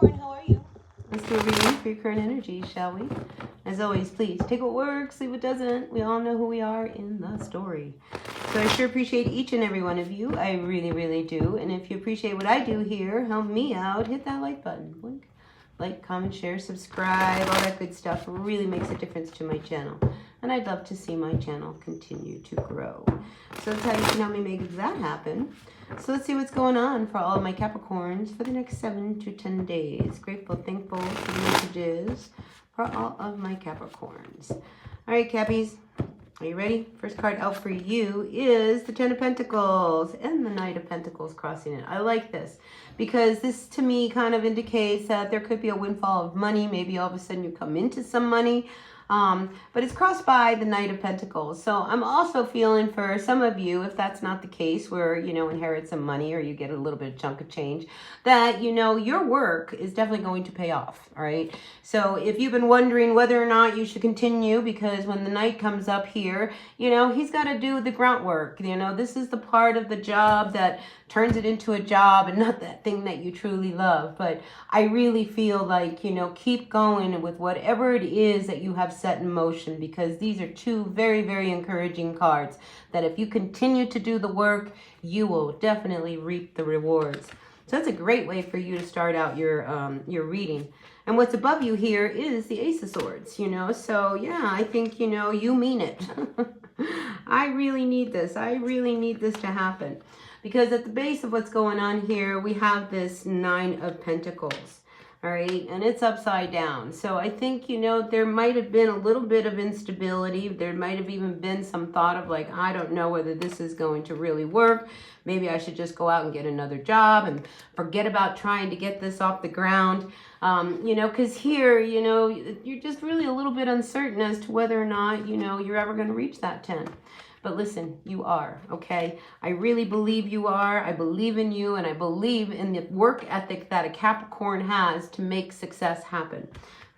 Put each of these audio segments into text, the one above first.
Capricorn, how are you? Let's do a reading for your current energy, shall we? As always, please take what works, leave what doesn't. We all know who we are in the story. So I sure appreciate each and every one of you. I really, really do. And if you appreciate what I do here, help me out. Hit that like button. Blink. Like, comment, share, subscribe, all that good stuff really makes a difference to my channel. And I'd love to see my channel continue to grow. So that's how you can help me make that happen. So let's see what's going on for all of my Capricorns for the next 7 to 10 days. Grateful, thankful for the messages for all of my Capricorns. All right, Cappies, are you ready? First card out for you is the Ten of Pentacles and the Knight of Pentacles crossing it. I like this because this to me kind of indicates that there could be a windfall of money. Maybe all of a sudden you come into some money. But it's crossed by the Knight of Pentacles. So I'm also feeling for some of you, if that's not the case, where, you know, inherit some money or you get a little bit of chunk of change, that, you know, your work is definitely going to pay off. All right. So if you've been wondering whether or not you should continue, because when the Knight comes up here, you know, he's got to do the groundwork. You know, this is the part of the job that turns it into a job and not that thing that you truly love. But I really feel like, you know, keep going with whatever it is that you have set in motion, because these are two very, very encouraging cards that if you continue to do the work, you will definitely reap the rewards. So that's a great way for you to start out your reading. And what's above you here is the Ace of Swords, you know. So yeah, I think, you know, you mean it. I really need this. I really need this to happen. Because at the base of what's going on here, we have this Nine of Pentacles. All right, and it's upside down. So I think, you know, there might have been a little bit of instability. There might have even been some thought of like, I don't know whether this is going to really work. Maybe I should just go out and get another job and forget about trying to get this off the ground. You know, because here, you know, you're just really a little bit uncertain as to whether or not, you know, you're ever going to reach that 10. But listen, you are, okay? I really believe you are. I believe in you, and I believe in the work ethic that a Capricorn has to make success happen.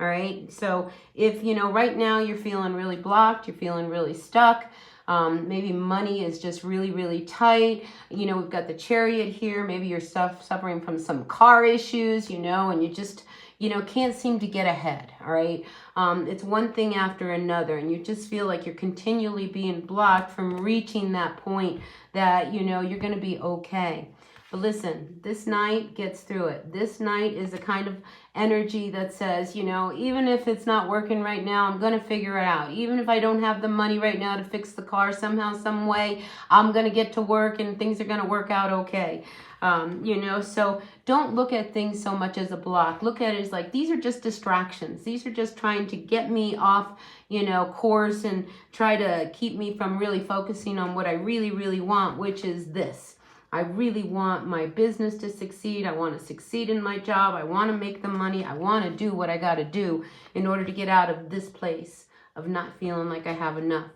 All right? So if, you know, right now you're feeling really blocked, you're feeling really stuck, maybe money is just really, really tight. You know, we've got the Chariot here. Maybe you're suffering from some car issues, you know, and you just, you know, can't seem to get ahead, all right? It's one thing after another, and you just feel like you're continually being blocked from reaching that point that, you know, you're going to be okay. But listen, this Knight gets through it. This Knight is a kind of energy that says, you know, even if it's not working right now, I'm going to figure it out. Even if I don't have the money right now to fix the car somehow, some way, I'm going to get to work and things are going to work out okay. You know, so don't look at things so much as a block. Look at it as like, these are just distractions. These are just trying to get me off, you know, course and try to keep me from really focusing on what I really, really want, which is this. I really want my business to succeed. I want to succeed in my job. I want to make the money. I want to do what I got to do in order to get out of this place of not feeling like I have enough.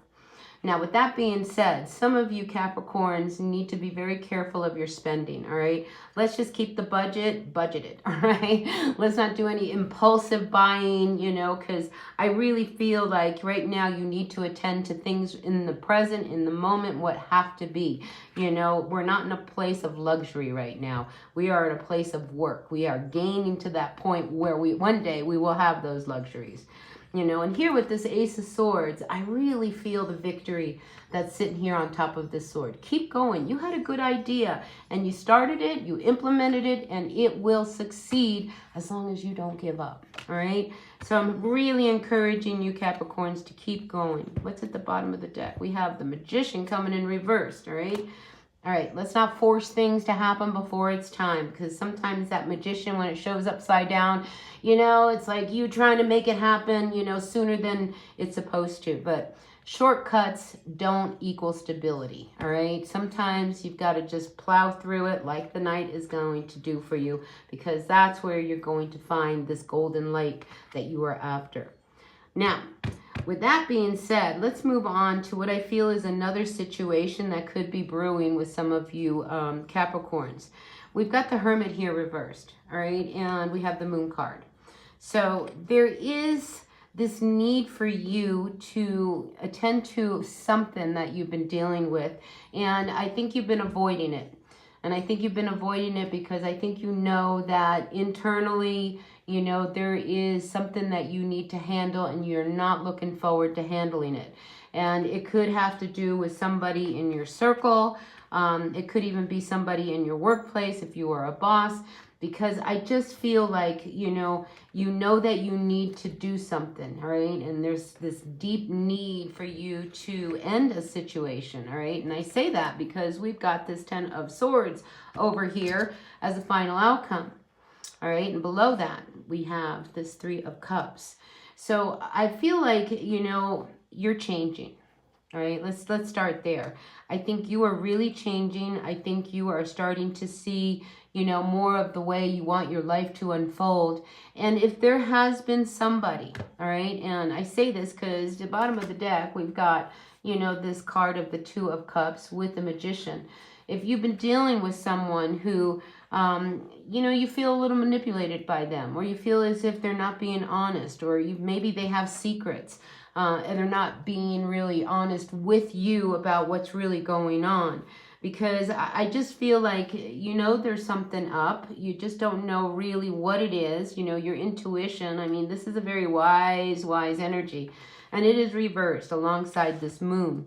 Now, with that being said, some of you Capricorns need to be very careful of your spending, all right? Let's just keep the budget budgeted, all right? Let's not do any impulsive buying, you know, because I really feel like right now you need to attend to things in the present, in the moment, what have to be. You know, we're not in a place of luxury right now. We are in a place of work. We are gaining to that point where one day we will have those luxuries. You know, and here with this Ace of Swords, I really feel the victory that's sitting here on top of this sword. Keep going. You had a good idea and you started it, you implemented it, and it will succeed as long as you don't give up. All right. So I'm really encouraging you Capricorns to keep going. What's at the bottom of the deck? We have the Magician coming in reversed. All right. All right, let's not force things to happen before it's time, because sometimes that Magician, when it shows upside down, you know, it's like you trying to make it happen, you know, sooner than it's supposed to. But shortcuts don't equal stability, all right? Sometimes you've got to just plow through it like the Knight is going to do for you, because that's where you're going to find this golden light that you are after. Now, with that being said, let's move on to what I feel is another situation that could be brewing with some of you Capricorns. We've got the Hermit here reversed, all right? And we have the Moon card. So there is this need for you to attend to something that you've been dealing with. And I think you've been avoiding it. And I think you've been avoiding it because I think you know that internally, you know, there is something that you need to handle and you're not looking forward to handling it. And it could have to do with somebody in your circle. It could even be somebody in your workplace if you are a boss, because I just feel like, you know that you need to do something, all right? And there's this deep need for you to end a situation, all right? And I say that because we've got this 10 of Swords over here as a final outcome, all right? And below that, we have this 3 of Cups. So I feel like, you know, you're changing. All right, let's start there. I think you are really changing. I think you are starting to see, you know, more of the way you want your life to unfold. And if there has been somebody, all right, and I say this because the bottom of the deck, we've got, you know, this card of the 2 of Cups with the Magician. If you've been dealing with someone who, you know, you feel a little manipulated by them, or you feel as if they're not being honest, or maybe they have secrets, and they're not being really honest with you about what's really going on. Because I just feel like, you know, there's something up. You just don't know really what it is. You know, your intuition. I mean, this is a very wise energy. And it is reversed alongside this moon.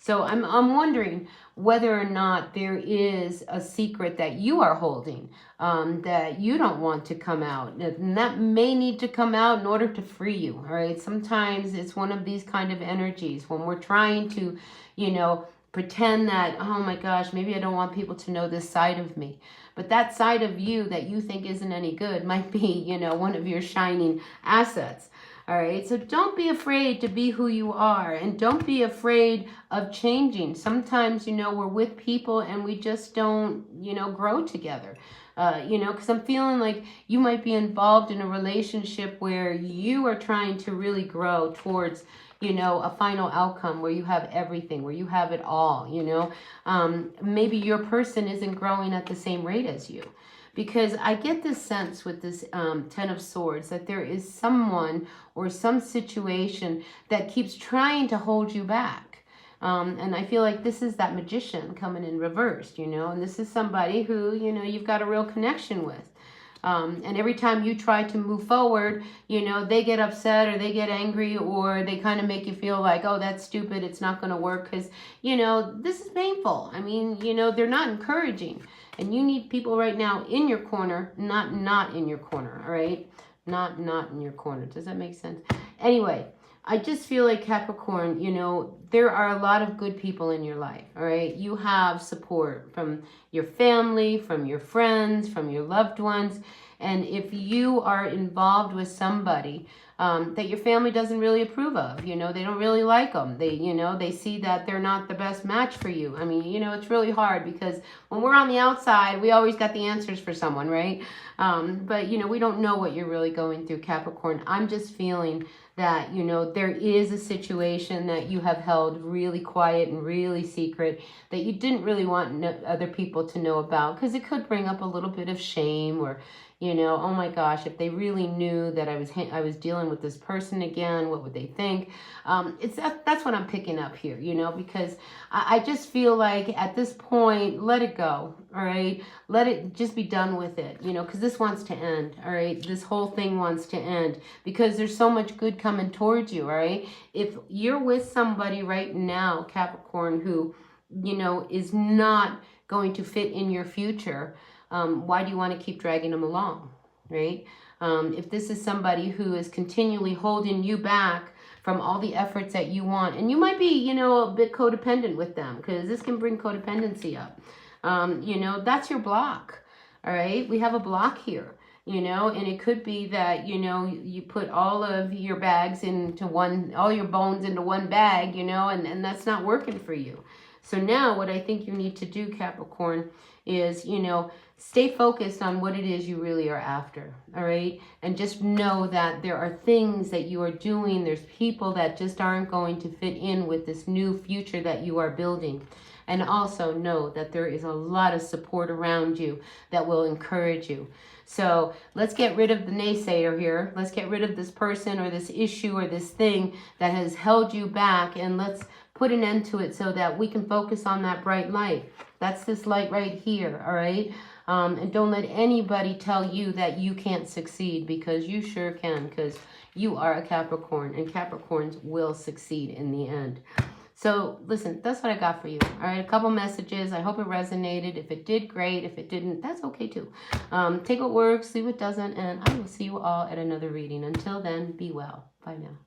So I'm wondering whether or not there is a secret that you are holding that you don't want to come out. And that may need to come out in order to free you, all right? Sometimes it's one of these kind of energies when we're trying to, you know, pretend that, oh my gosh, maybe I don't want people to know this side of me. But that side of you that you think isn't any good might be, you know, one of your shining assets. All right, so don't be afraid to be who you are, and don't be afraid of changing. Sometimes, you know, we're with people and we just don't, you know, grow together. You know, because I'm feeling like you might be involved in a relationship where you are trying to really grow towards, you know, a final outcome where you have everything, where you have it all, you know. Maybe your person isn't growing at the same rate as you. Because I get this sense with this 10 of Swords that there is someone or some situation that keeps trying to hold you back. And I feel like this is that Magician coming in reversed, you know. And this is somebody who, you know, you've got a real connection with. And every time you try to move forward, you know, they get upset or they get angry, or they kind of make you feel like, oh, that's stupid, it's not going to work, because, you know, this is painful. I mean, you know, they're not encouraging. And you need people right now in your corner, not in your corner, all right? Not in your corner. Does that make sense? Anyway, I just feel like Capricorn, you know, there are a lot of good people in your life, all right? You have support from your family, from your friends, from your loved ones. And if you are involved with somebody that your family doesn't really approve of, you know, they don't really like them. They, you know, they see that they're not the best match for you. I mean, you know, it's really hard because when we're on the outside, we always got the answers for someone, right? But, you know, we don't know what you're really going through, Capricorn. I'm just feeling that, you know, there is a situation that you have held really quiet and really secret that you didn't really want other people to know about, because it could bring up a little bit of shame, or, you know, oh my gosh, if they really knew that I was dealing with this person again, what would they think? That's what I'm picking up here, you know, because I just feel like at this point, let it go, all right? Let it just be done with it, you know, because this wants to end, all right? This whole thing wants to end because there's so much good coming towards you, all right? If you're with somebody right now, Capricorn, who, you know, is not going to fit in your future, why do you want to keep dragging them along, right? If this is somebody who is continually holding you back from all the efforts that you want, and you might be, you know, a bit codependent with them, because this can bring codependency up. You know, that's your block, all right? We have a block here, you know, and it could be that, you know, you put all of your bags into one, all your bones into one bag, you know, and that's not working for you. So now what I think you need to do, Capricorn, is, you know, stay focused on what it is you really are after, all right? And just know that there are things that you are doing, there's people that just aren't going to fit in with this new future that you are building. And also know that there is a lot of support around you that will encourage you. So let's get rid of the naysayer here. Let's get rid of this person or this issue or this thing that has held you back, and let's put an end to it so that we can focus on that bright light. That's this light right here, all right? And don't let anybody tell you that you can't succeed, because you sure can, because you are a Capricorn, and Capricorns will succeed in the end. So listen, that's what I got for you. All right, a couple messages. I hope it resonated. If it did, great. If it didn't, that's okay too. Take what works, leave what doesn't, and I will see you all at another reading. Until then, be well. Bye now.